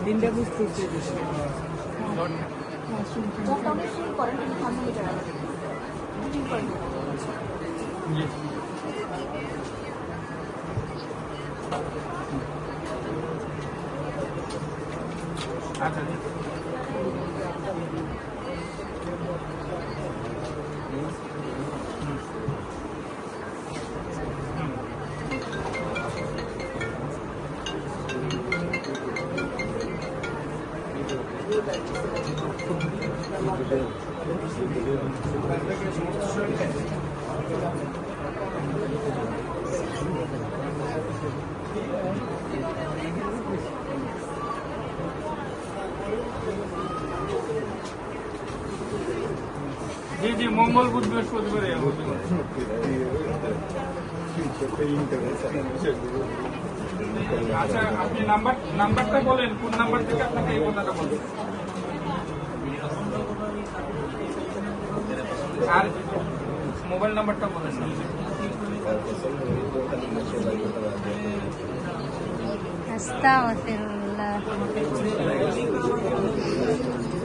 তিনটা বুঝতেছি লকডাউনে শুরু করেন কিন্তু থার্মোমিটার আছে শুটিং করেন আচ্ছা জি জি মঙ্গল বুধ বৃহস্পতিবার আচ্ছা আপনি নাম্বারটা বলেন কোন নাম্বার থেকে আপনাকে এই কথাটা বলবেন আর মোবাইল নাম্বারটা বলেন আস্তাগফিরুল্লাহ